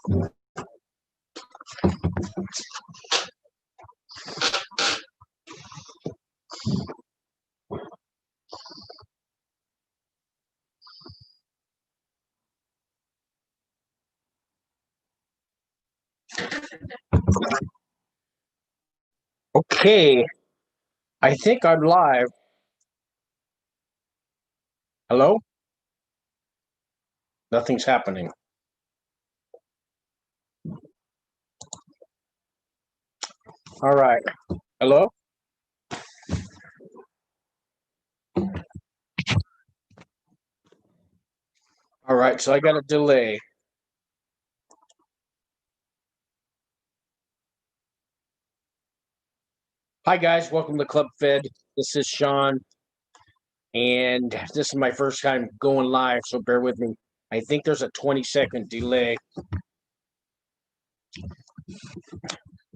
Okay, I think I'm live. Hello? Nothing's happening. All right. Hello? All right, so I got a delay. Hi, guys. Welcome to Club Fed. This is Sean, and this is my first time going live, so bear with me. I think there's a 20-second delay.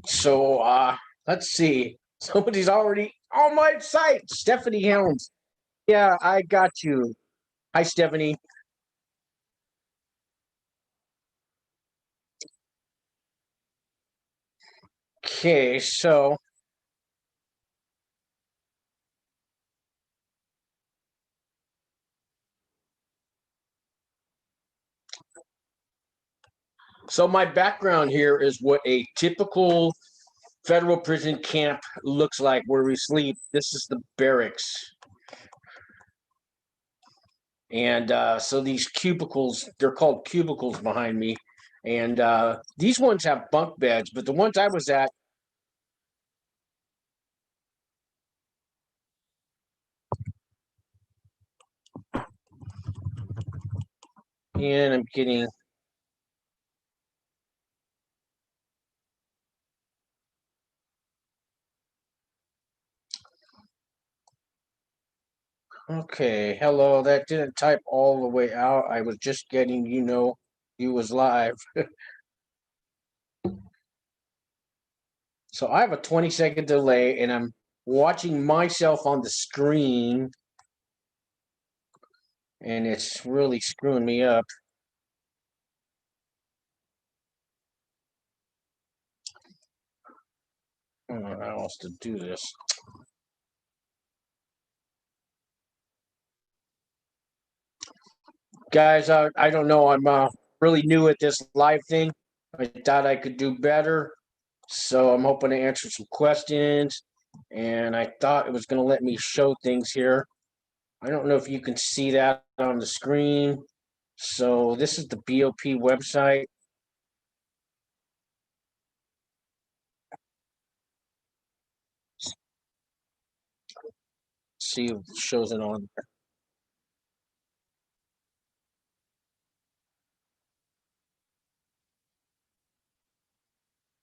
So, let's see. Somebody's already on my site. Stephanie Helms. Yeah, I got you. Hi, Stephanie. Okay, so my background here is what a typical federal prison camp looks like where we sleep. This is the barracks. And so these cubicles, they're called cubicles behind me. And these ones have bunk beds, but the ones I was at, and I'm getting, okay, hello, that didn't type all the way out. I was just getting, you was live. So I have a 20-second delay and I'm watching myself on the screen and it's really screwing me up. I don't know how else to do this. Guys, I don't know. I'm really new at this live thing. I thought I could do better. So I'm hoping to answer some questions. And I thought it was going to let me show things here. I don't know if you can see that on the screen. So this is the BOP website. See if it shows it on there.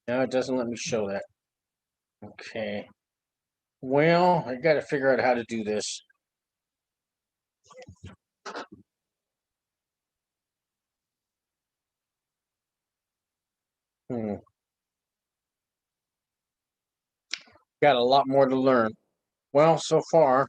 No, it doesn't let me show that. Okay. Well, I got to figure out how to do this. Got a lot more to learn. Well, so far,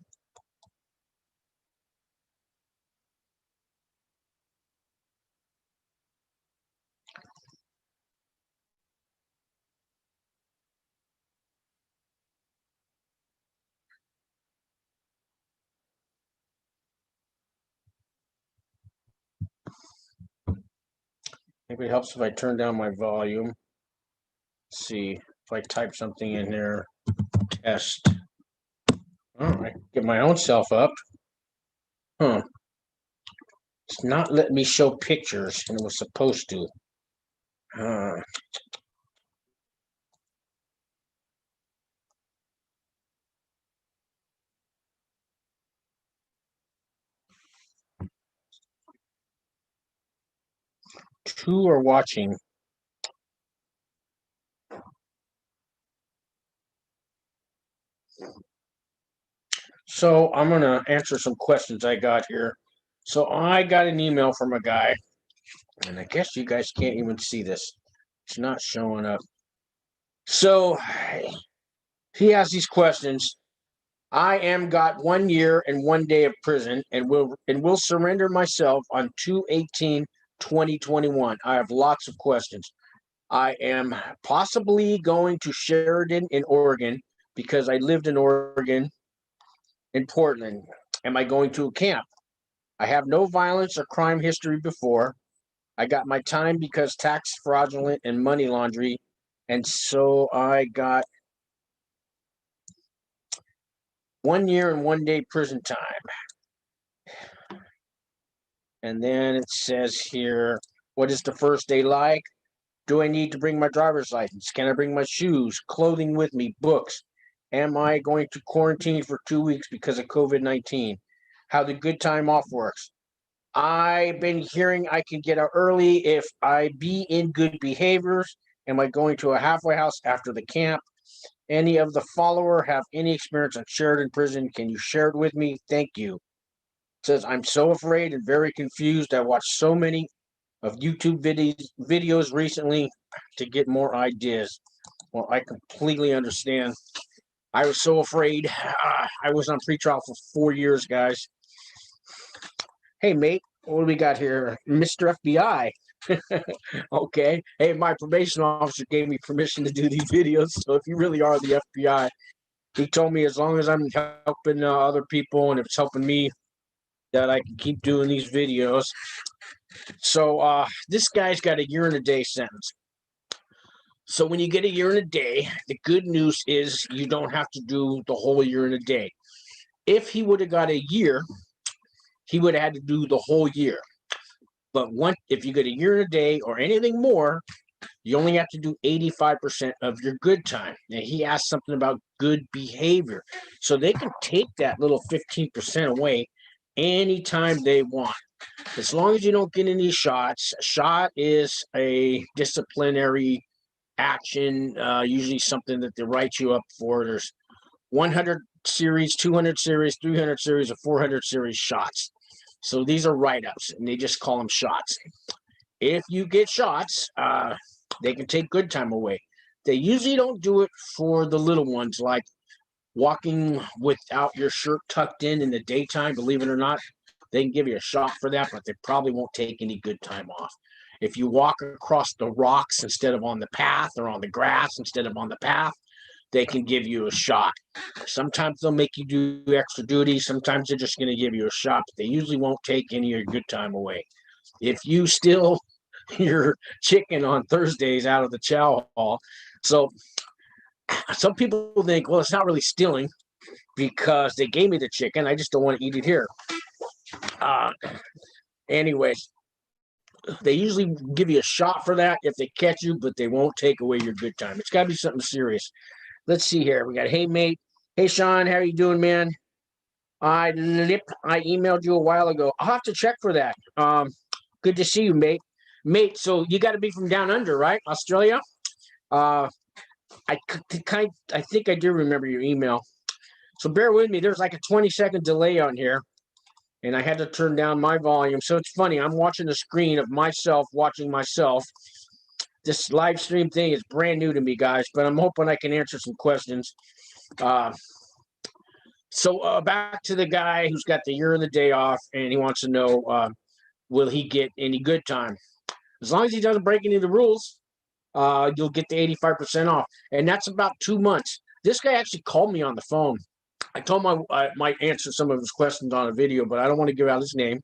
maybe it helps if I turn down my volume. Let's see if I type something in there. Test. All right, get my own self up. Huh. It's not letting me show pictures, and it was supposed to. Two are watching. So I'm going to answer some questions I got here. So I got an email from a guy, and I guess you guys can't even see this. It's not showing up. So he has these questions. I am got 1 year and 1 day of prison and will surrender myself on 2/18 2021. I have lots of questions. I am possibly going to Sheridan in Oregon because I lived in Oregon in Portland. Am I going to a camp? I have no violence or crime history before. I got my time because tax fraudulent and money laundry. And so I got 1 year and 1 day prison time. And then it says here, what is the first day like? Do I need to bring my driver's license? Can I bring my shoes, clothing with me, books? Am I going to quarantine for 2 weeks because of COVID-19? How the good time off works. I've been hearing I can get out early if I be in good behaviors. Am I going to a halfway house after the camp? Any of the follower have any experience on Sheridan Prison? Can you share it with me? Thank you. It says, I'm so afraid and very confused. I watched so many of YouTube videos recently to get more ideas. Well, I completely understand. I was so afraid. I was on pretrial for 4 years, guys. Hey, mate, what do we got here? Mr. FBI. Okay. Hey, my probation officer gave me permission to do these videos. So if you really are the FBI, he told me as long as I'm helping other people and if it's helping me, that I can keep doing these videos. So this guy's got a year and a day sentence. So when you get a year and a day, the good news is you don't have to do the whole year and a day. If he would have got a year, he would have had to do the whole year. But if you get a year and a day or anything more, you only have to do 85% of your good time. Now, he asked something about good behavior. So they can take that little 15% away anytime they want. As long as you don't get any shots. A shot is a disciplinary action, usually something that they write you up for. There's 100 series, 200 series, 300 series, or 400 series shots. So these are write-ups, and they just call them shots. If you get shots, they can take good time away. They usually don't do it for the little ones, like walking without your shirt tucked in the daytime. Believe it or not, they can give you a shot for that, but they probably won't take any good time off. If you walk across the rocks instead of on the path, or on the grass instead of on the path, they can give you a shot. Sometimes they'll make you do extra duty. Sometimes they're just going to give you a shot, but they usually won't take any of your good time away. If you steal your chicken on Thursdays out of the chow hall, so some people think, well, it's not really stealing because they gave me the chicken. I just don't want to eat it here. Anyways, they usually give you a shot for that if they catch you, but they won't take away your good time. It's got to be something serious. Let's see here. We got, hey, mate. Hey, Sean, how are you doing, man? I emailed you a while ago. I'll have to check for that. Good to see you, mate. Mate, so you got to be from down under, right? Australia? I think I do remember your email. So bear with me. There's like a 20-second delay on here, and I had to turn down my volume. So it's funny. I'm watching the screen of myself watching myself. This live stream thing is brand new to me, guys, but I'm hoping I can answer some questions. So back to the guy who's got the year and the day off, and he wants to know, will he get any good time? As long as he doesn't break any of the rules, you'll get the 85% off. And that's about 2 months. This guy actually called me on the phone. I told him I might answer some of his questions on a video, but I don't want to give out his name.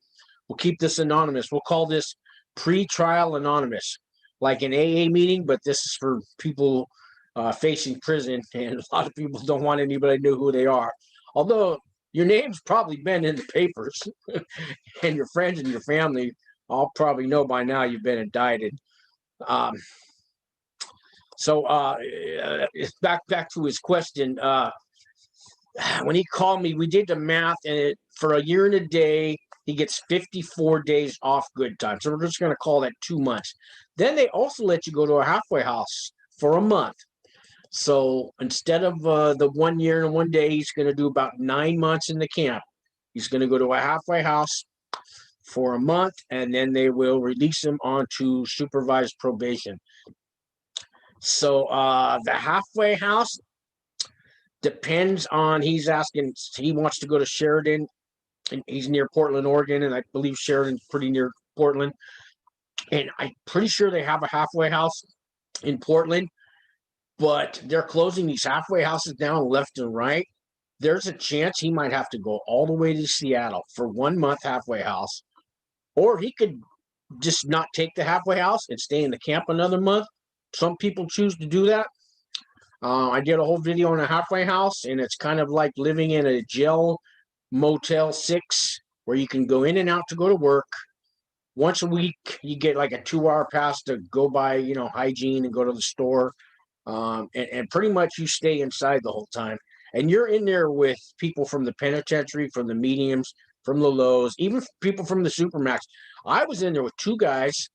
We'll keep this anonymous. We'll call this pre-trial anonymous, like an AA meeting, but this is for people facing prison, and a lot of people don't want anybody to know who they are. Although your name's probably been in the papers, and your friends and your family all probably know by now you've been indicted. So back to his question. When he called me, we did the math, and for a year and a day, he gets 54 days off good time. So we're just going to call that 2 months. Then they also let you go to a halfway house for a month. So instead of the 1 year and 1 day, he's going to do about 9 months in the camp. He's going to go to a halfway house for a month, and then they will release him onto supervised probation. So the halfway house depends on, he's asking, he wants to go to Sheridan, and he's near Portland, Oregon, and I believe Sheridan's pretty near Portland. and I'm pretty sure they have a halfway house in Portland, but they're closing these halfway houses down left and right. There's a chance he might have to go all the way to Seattle for 1 month halfway house, or he could just not take the halfway house and stay in the camp another month. Some people choose to do that. I did a whole video on a halfway house, and it's kind of like living in a jail Motel 6 where you can go in and out to go to work. Once a week, you get like a 2-hour pass to go by, hygiene and go to the store. And pretty much you stay inside the whole time. And you're in there with people from the penitentiary, from the mediums, from the lows, even people from the Supermax. I was in there with 2 guys.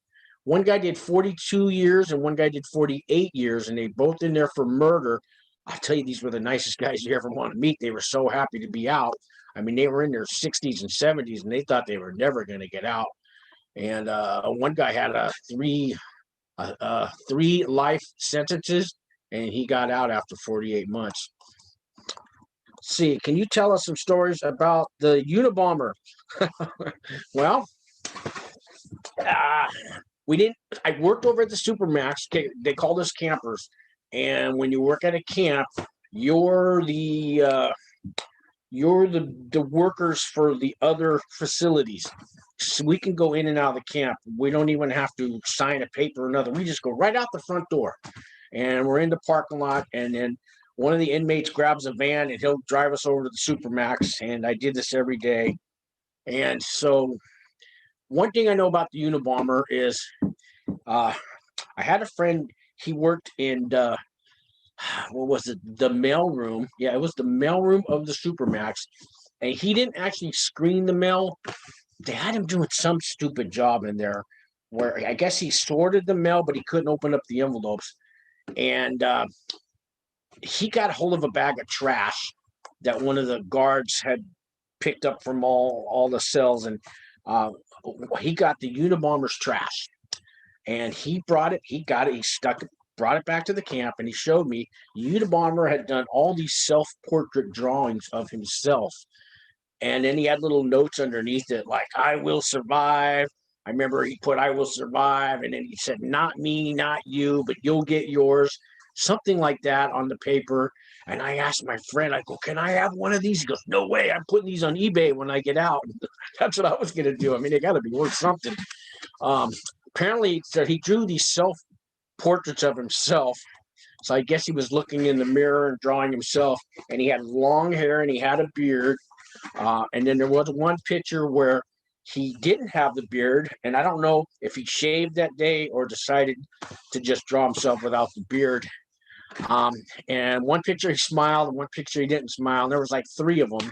One guy did 42 years and one guy did 48 years, and they both in there for murder. I'll tell you, these were the nicest guys you ever want to meet. They were so happy to be out. I mean, they were in their 60s and 70s, and they thought they were never going to get out. And one guy had three life sentences, and he got out after 48 months. Let's see, can you tell us some stories about the Unabomber? Well, I worked over at the Supermax. They called us campers. And when you work at a camp, you're the workers for the other facilities. So we can go in and out of the camp. We don't even have to sign a paper or nothing. We just go right out the front door, and we're in the parking lot. And then one of the inmates grabs a van and he'll drive us over to the Supermax. And I did this every day. And so one thing I know about the Unabomber is I had a friend. He worked in what was it? The mail room. Yeah, it was the mail room of the Supermax. And he didn't actually screen the mail. They had him doing some stupid job in there where I guess he sorted the mail, but he couldn't open up the envelopes. And he got a hold of a bag of trash that one of the guards had picked up from all the cells. And he got the Unabomber's trash. And he brought it, he stuck it, brought it back to the camp, and he showed me Unabomber had done all these self-portrait drawings of himself. And then he had little notes underneath it like, I will survive. I remember he put, I will survive. And then he said, not me, not you, but you'll get yours. Something like that on the paper. And I asked my friend, I go, can I have one of these? He goes, no way. I'm putting these on eBay when I get out. That's what I was going to do. I mean, they got to be worth something. Apparently, so he drew these self-portraits of himself. So I guess he was looking in the mirror and drawing himself. And he had long hair and he had a beard. And then there was one picture where he didn't have the beard, and I don't know if he shaved that day or decided to just draw himself without the beard. And one picture he smiled, and one picture he didn't smile. And there was like 3 of them.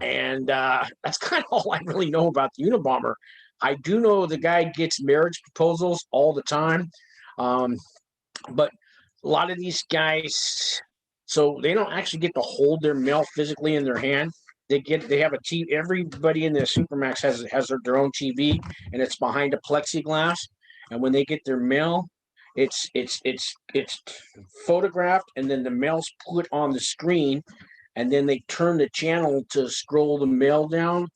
And that's kind of all I really know about the Unabomber. I do know the guy gets marriage proposals all the time. But a lot of these guys, so they don't actually get to hold their mail physically in their hand. They have a TV. Everybody in the Supermax has their own TV, and it's behind a plexiglass. And when they get their mail, it's photographed, and then the mail's put on the screen, and then they turn the channel to scroll the mail down.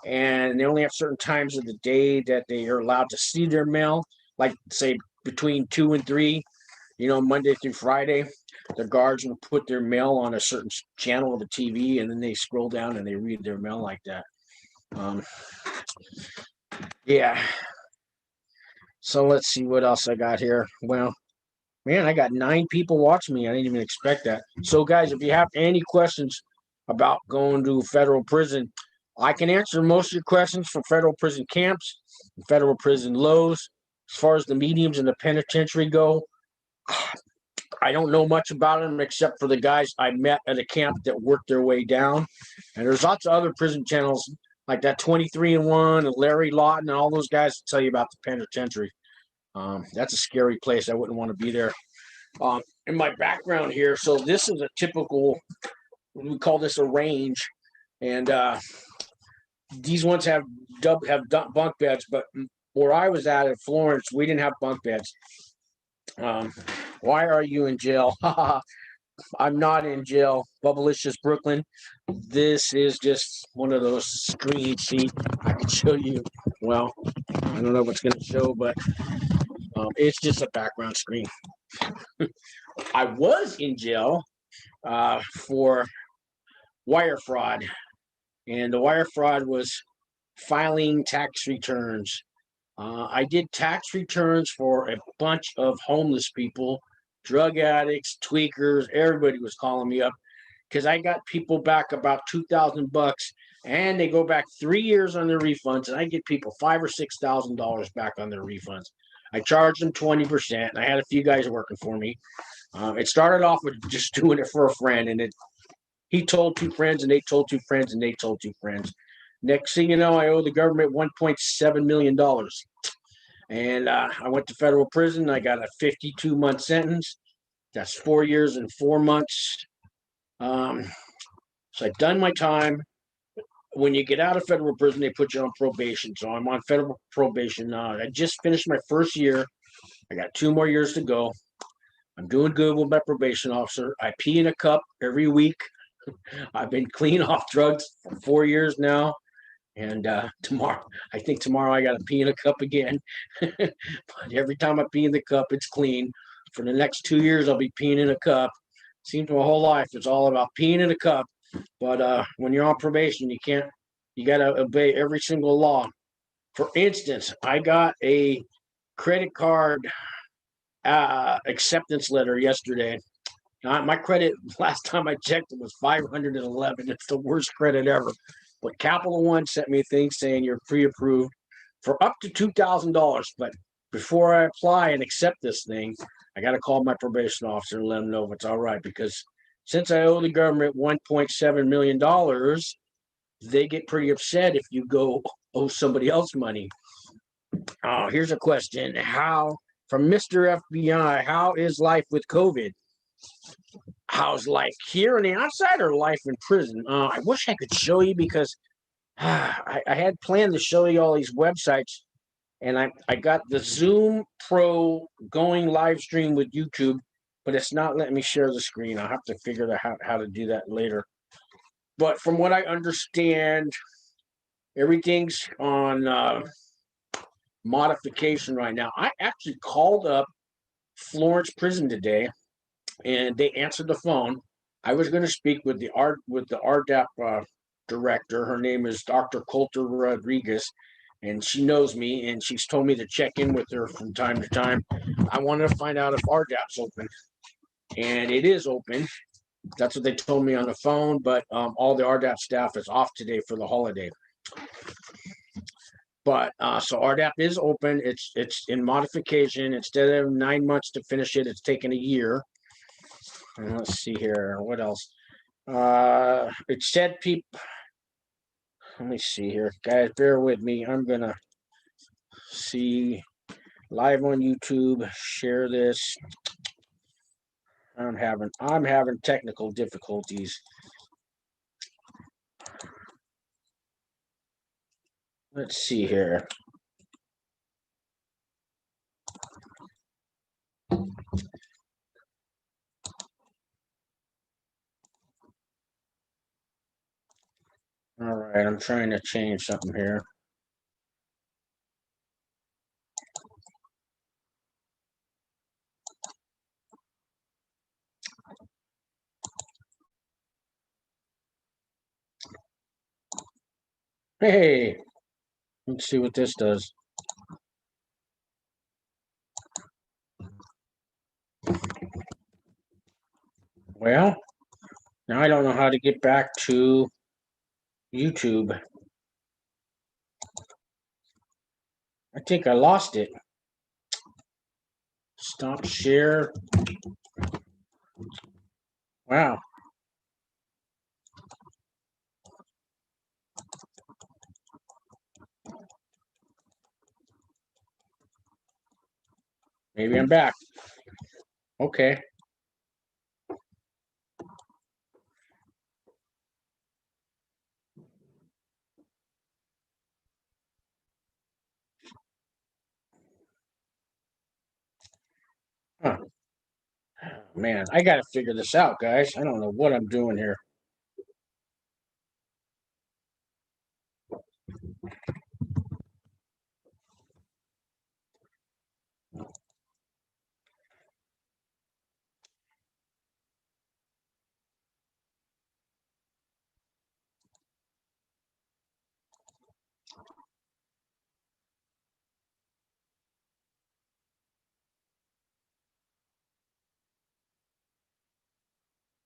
And they only have certain times of the day that they are allowed to see their mail, like say between 2 and 3, Monday through Friday. The guards will put their mail on a certain channel of the TV, and then they scroll down and they read their mail like that. Yeah. So let's see what else I got here. Well, man, I got 9 people watching me. I didn't even expect that. So, guys, if you have any questions about going to federal prison, I can answer most of your questions from federal prison camps, federal prison lows. As far as the mediums and the penitentiary go, I don't know much about them except for the guys I met at a camp that worked their way down. And there's lots of other prison channels like that 23-and-1 and Larry Lawton and all those guys to tell you about the penitentiary. That's a scary place. I wouldn't want to be there. In my background here, so this is a typical, we call this a range. And these ones have bunk beds, but where I was at in Florence, we didn't have bunk beds. Why are you in jail? I'm not in jail. Bubblicious Brooklyn. This is just one of those screens. See, I can show you. Well, I don't know what's going to show, but it's just a background screen. I was in jail for wire fraud, and the wire fraud was filing tax returns. I did tax returns for a bunch of homeless people, drug addicts, tweakers. Everybody was calling me up because I got people back about $2,000, and they go back 3 years on their refunds, and I get people $5,000 or $6,000 back on their refunds. I charged them 20%. I had a few guys working for me. It started off with just doing it for a friend, and he told two friends, and they told two friends, and they told two friends. Next thing you know, I owe the government $1.7 million. And I went to federal prison. I got a 52-month sentence. That's 4 years and 4 months. So I've done my time. When you get out of federal prison, they put you on probation. So I'm on federal probation now. I just finished my first year. I got 2 more years to go. I'm doing good with my probation officer. I pee in a cup every week. I've been clean off drugs for 4 years now. And tomorrow I got to pee in a cup again. But every time I pee in the cup, it's clean. For the next 2 years, I'll be peeing in a cup. Seems my whole life it's all about peeing in a cup. But when you're on probation, you got to obey every single law. For instance, I got a credit card acceptance letter yesterday. My credit, last time I checked, it was 511. It's the worst credit ever. But Capital One sent me a thing saying you're pre-approved for up to $2,000. But before I apply and accept this thing, I got to call my probation officer and let them know if it's all right. Because since I owe the government $1.7 million, they get pretty upset if you go owe somebody else money. Here's a question. From Mr. FBI, how is life with COVID? How's life here on the outside or life in prison? I wish I could show you because I had planned to show you all these websites, and I got the Zoom Pro going live stream with YouTube, but it's not letting me share the screen. I'll have to figure out how to do that later. But from what I understand, everything's on modification right now. I actually called up Florence Prison today, and they answered the phone. I was going to speak with the RDAP director. Her name is Dr. Coulter Rodriguez, and she knows me, and she's told me to check in with her from time to time. I wanted to find out if RDAP's open, and it is open. That's what they told me on the phone, but all the RDAP staff is off today for the holiday. But so RDAP is open. It's in modification. Instead of 9 months to finish it, it's taken a year. And let's see here. What else? It said people. Let me see here, guys. Bear with me. I'm gonna see live on YouTube. Share this. I'm having technical difficulties. Let's see here. All right, I'm trying to change something here. Hey, let's see what this does. Well, now I don't know how to get back to YouTube. I think I lost it. Stop share. Wow. Maybe I'm back. Okay. Huh. Man, I got to figure this out, guys. I don't know what I'm doing here.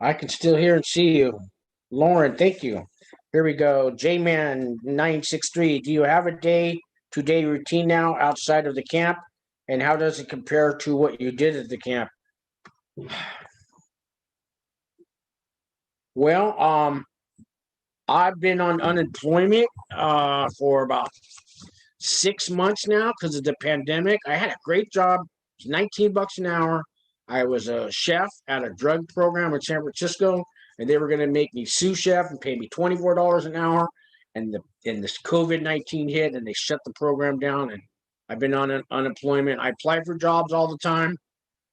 I can still hear and see you. Lauren, thank you. Here we go. J-Man 963. Do you have a day-to-day routine now outside of the camp? And how does it compare to what you did at the camp? Well, I've been on unemployment for about 6 months now because of the pandemic. I had a great job, it was 19 bucks an hour. I was a chef at a drug program in San Francisco, and they were going to make me sous chef and pay me $24 an hour. And this COVID-19 hit, and they shut the program down. And I've been on unemployment. I apply for jobs all the time,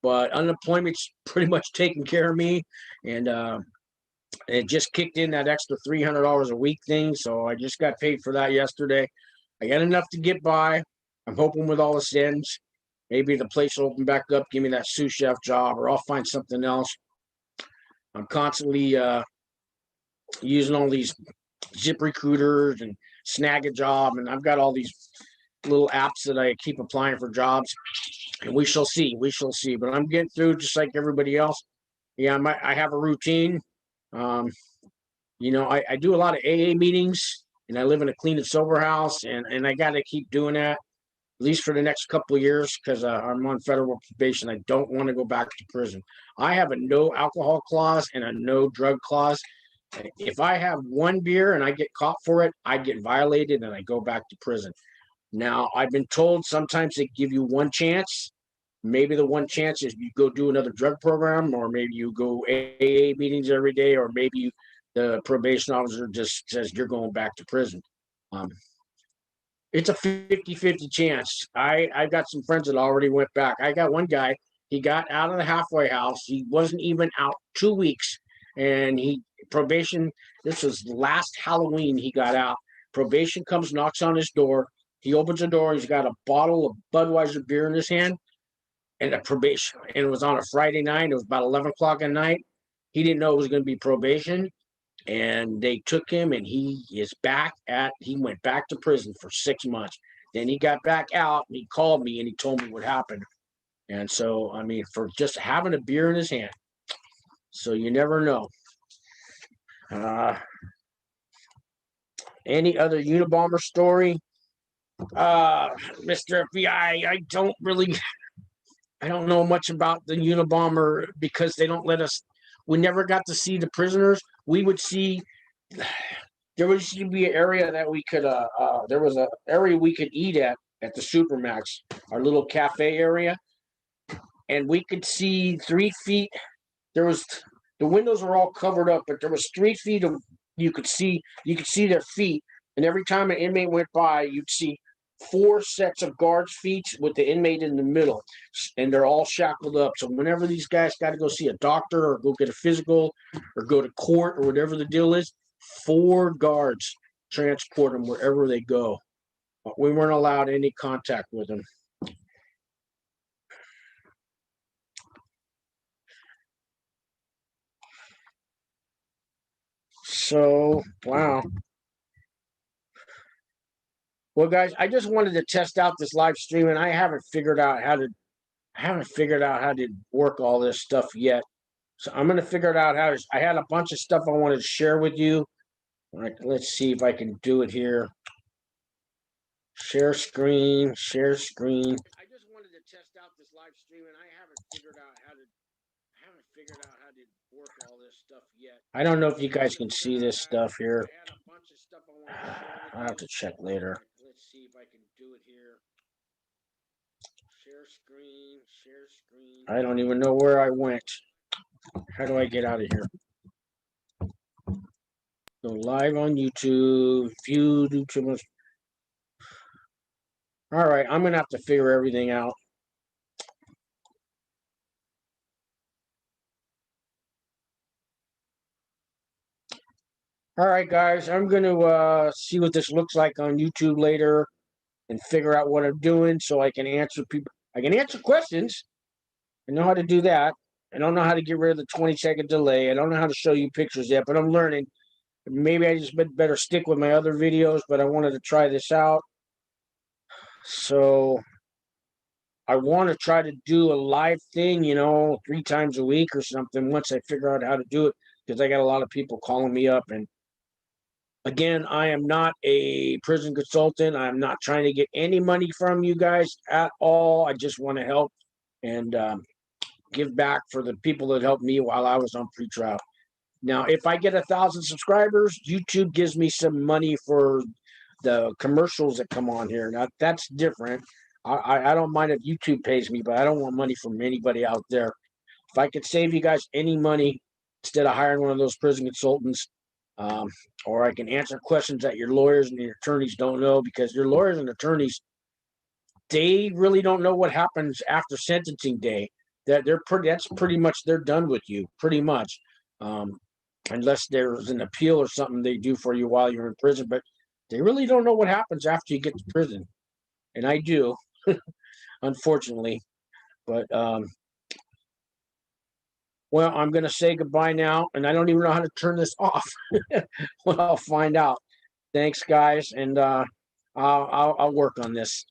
but unemployment's pretty much taking care of me. And it just kicked in that extra $300 a week thing. So I just got paid for that yesterday. I got enough to get by. I'm hoping with all the sins, maybe the place will open back up, give me that sous chef job, or I'll find something else. I'm constantly using all these Zip Recruiters and Snag a Job, and I've got all these little apps that I keep applying for jobs, and we shall see. We shall see. But I'm getting through just like everybody else. Yeah, I have a routine. I do a lot of AA meetings, and I live in a clean and sober house, and I got to keep doing that at least for the next couple of years because I'm on federal probation. I don't want to go back to prison. I have a no alcohol clause and a no drug clause. If I have one beer and I get caught for it, I get violated and I go back to prison. Now, I've been told sometimes they give you one chance. Maybe the one chance is you go do another drug program, or maybe you go AA meetings every day, or maybe the probation officer just says you're going back to prison. It's a 50-50 chance. I've got some friends that already went back. I got one guy, he got out of the halfway house. He wasn't even out 2 weeks. And probation, this was last Halloween he got out. Probation comes, knocks on his door. He opens the door. He's got a bottle of Budweiser beer in his hand and a probation. And it was on a Friday night. It was about 11 o'clock at night. He didn't know it was going to be probation. And they took him, and he went back to prison for 6 months. Then he got back out, and he called me, and he told me what happened. And so, I mean, for just having a beer in his hand. So you never know. Any other Unabomber story? Mr. FBI, I don't know much about the Unabomber because they don't let us. We never got to see the prisoners. We would see. There used to be an area that we could. There was an area we could eat at the Supermax, our little cafe area, and we could see 3 feet. The windows were all covered up, but there was 3 feet of you could see their feet, and every time an inmate went by, you'd see 4 sets of guards' feet with the inmate in the middle, and they're all shackled up. So whenever these guys got to go see a doctor or go get a physical or go to court or whatever the deal is, 4 guards transport them wherever they go. But we weren't allowed any contact with them. So, wow. Well, guys, I just wanted to test out this live stream, and I haven't figured out how to work all this stuff yet. So I'm going to figure it out I had a bunch of stuff I wanted to share with you. All right, let's see if I can do it here. Share screen. I just wanted to test out this live stream, and I haven't figured out how to work all this stuff yet. I don't know if you guys can see this stuff here. I'll have to check later. Let's see if I can do it here. Share screen. I don't even know where I went. How do I get out of here? Go live on YouTube. View YouTube. All right, I'm gonna have to figure everything out. All right, guys, I'm gonna see what this looks like on YouTube later and figure out what I'm doing so I can answer people. I can answer questions. I know how to do that. I don't know how to get rid of the 20-second delay. I don't know how to show you pictures yet, but I'm learning. Maybe I just better stick with my other videos, but I wanted to try this out. So I want to try to do a live thing, 3 times a week or something once I figure out how to do it, because I got a lot of people calling me up. And again, I am not a prison consultant. I'm not trying to get any money from you guys at all. I just want to help and give back for the people that helped me while I was on pretrial. Now, if I get 1,000 subscribers, YouTube gives me some money for the commercials that come on here. Now, that's different. I don't mind if YouTube pays me, but I don't want money from anybody out there. If I could save you guys any money instead of hiring one of those prison consultants, or I can answer questions that your lawyers and your attorneys don't know, because your lawyers and attorneys, they really don't know what happens after sentencing day. That's pretty much, they're done with you, pretty much. Unless there's an appeal or something they do for you while you're in prison, but they really don't know what happens after you get to prison. And I do, unfortunately. But well, I'm going to say goodbye now, and I don't even know how to turn this off. Well, I'll find out. Thanks, guys, and I'll work on this.